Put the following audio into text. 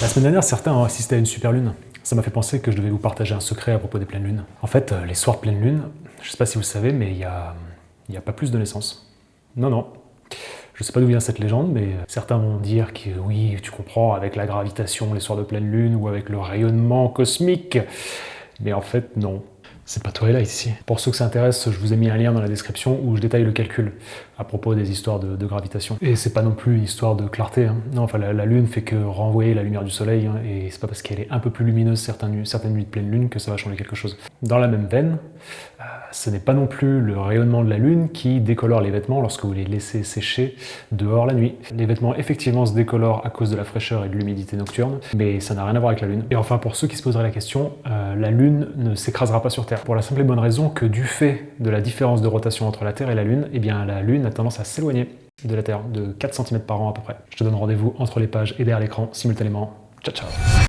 La semaine dernière, certains ont assisté à une super lune. Ça m'a fait penser que je devais vous partager un secret à propos des pleines lunes. En fait, les soirs de pleine lune, je sais pas si vous le savez, mais il y a pas plus de naissance. Non, non. Je sais pas d'où vient cette légende, mais certains vont dire que oui, tu comprends, avec la gravitation, les soirs de pleine lune, ou avec le rayonnement cosmique. Mais en fait, non. C'est pas Twilight ici. Pour ceux que ça intéresse, je vous ai mis un lien dans la description où je détaille le calcul à propos des histoires de gravitation. Et c'est pas non plus une histoire de clarté. Hein. Non, enfin, la Lune fait que renvoyer la lumière du Soleil, hein, et c'est pas parce qu'elle est un peu plus lumineuse certaines nuits de pleine Lune que ça va changer quelque chose. Dans la même veine, ce n'est pas non plus le rayonnement de la Lune qui décolore les vêtements lorsque vous les laissez sécher dehors la nuit. Les vêtements effectivement se décolorent à cause de la fraîcheur et de l'humidité nocturne, mais ça n'a rien à voir avec la Lune. Et enfin, pour ceux qui se poseraient la question, la Lune ne s'écrasera pas sur Terre. Pour la simple et bonne raison que du fait de la différence de rotation entre la Terre et la Lune, eh bien la Lune a tendance à s'éloigner de la Terre de 4 cm par an à peu près. Je te donne rendez-vous entre les pages et derrière l'écran simultanément. Ciao ciao.